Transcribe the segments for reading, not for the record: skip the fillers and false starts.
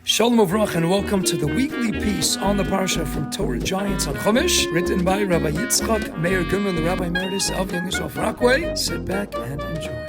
Shalom Uvrach, and welcome to the weekly piece on the Parsha from Torah Giants on Chumash, written by Rabbi Rabbi Goodman, the Rabbi Emeritus of Yingishov Rockaway. Sit back and enjoy.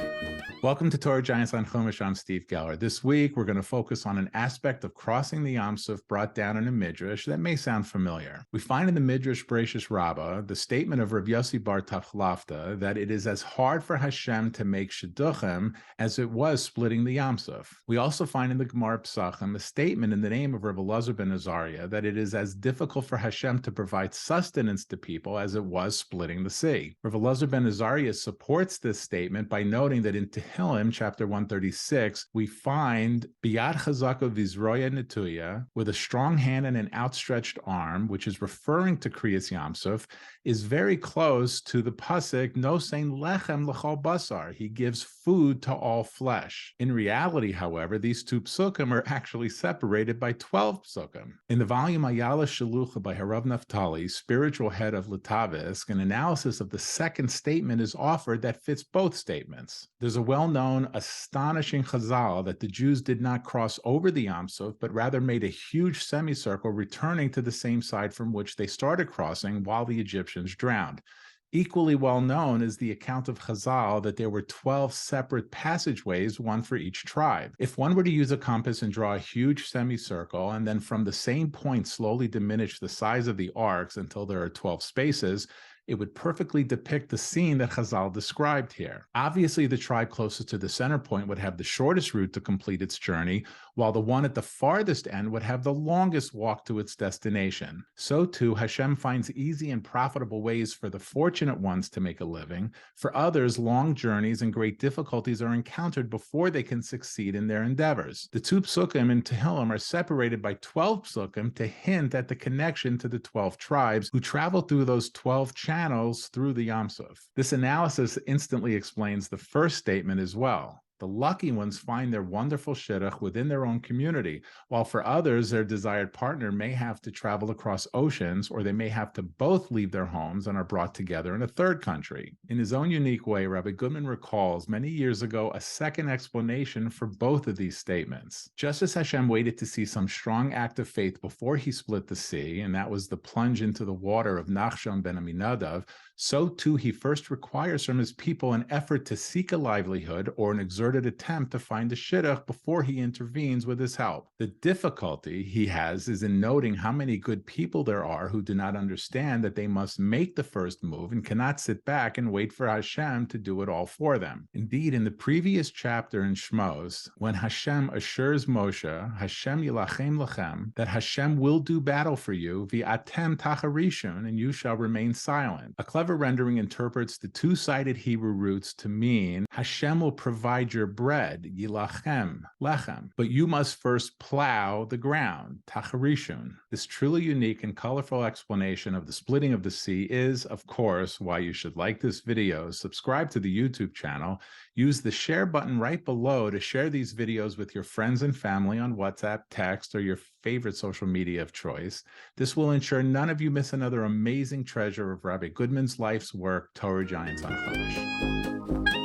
Welcome to Torah Giants on Chumash. I'm Steve Geller. This week, we're going to focus on an aspect of crossing the Yam Suf brought down in a midrash that may sound familiar. We find in the midrash Bereshis Rabbah the statement of Rabbi Yossi bar Taflafta that it is as hard for Hashem to make shidduchim as it was splitting the Yam Suf. We also find in the Gemara Pesachim a statement in the name of Rabbi Elazar ben Azariah that it is as difficult for Hashem to provide sustenance to people as it was splitting the sea. Rabbi Elazar ben Azariah supports this statement by noting that in Tehillim, chapter 136, we find Biyad Chazaka Vizroya Netuya, with a strong hand and an outstretched arm, which is referring to Kriyas Yam Suf, is very close to the pasuk Nosein Lechem L'chol Basar. He gives food to all flesh. In reality, however, these two pasukim are actually separated by 12 pasukim. In the volume Ayala Shalucha by HaRav Naftali, spiritual head of Litavisk, an analysis of the second statement is offered that fits both statements. There's a well-known, astonishing chazal that the Jews did not cross over the Yam Suf, but rather made a huge semicircle, returning to the same side from which they started crossing while the Egyptians drowned. Equally well known is the account of Chazal that there were 12 separate passageways, one for each tribe. If one were to use a compass and draw a huge semicircle, and then from the same point slowly diminish the size of the arcs until there are 12 spaces, it would perfectly depict the scene that Chazal described here. Obviously, the tribe closest to the center point would have the shortest route to complete its journey, while the one at the farthest end would have the longest walk to its destination. So too, Hashem finds easy and profitable ways for the fortunate ones to make a living. For others, long journeys and great difficulties are encountered before they can succeed in their endeavors. The two psukim in Tehillim are separated by 12 psukim to hint at the connection to the 12 tribes who travel through those 12 channels through the Yam Suf. This analysis instantly explains the first statement as well. The lucky ones find their wonderful shidduch within their own community, while for others, their desired partner may have to travel across oceans, or they may have to both leave their homes and are brought together in a third country. In his own unique way, Rabbi Goodman recalls many years ago a second explanation for both of these statements. Just as Hashem waited to see some strong act of faith before he split the sea, and that was the plunge into the water of Nachshon ben Aminadav, so too he first requires from his people an effort to seek a livelihood or an exerted attempt to find a shidduch before he intervenes with his help. The difficulty he has is in noting how many good people there are who do not understand that they must make the first move and cannot sit back and wait for Hashem to do it all for them. Indeed, in the previous chapter in Shmos, when Hashem assures Moshe, Hashem yilachem lachem, that Hashem will do battle for you, v'atem tacharishun, and you shall remain silent. A clever rendering interprets the two-sided Hebrew roots to mean Hashem will provide your bread, yilachem, lechem, but you must first plow the ground, tacharishun. This truly unique and colorful explanation of the splitting of the sea is, of course, why you should like this video, subscribe to the YouTube channel, use the share button right below to share these videos with your friends and family on WhatsApp, text, or your favorite social media of choice. This will ensure none of you miss another amazing treasure of Rabbi Goodman's life's work, Torah Giants on Chumash.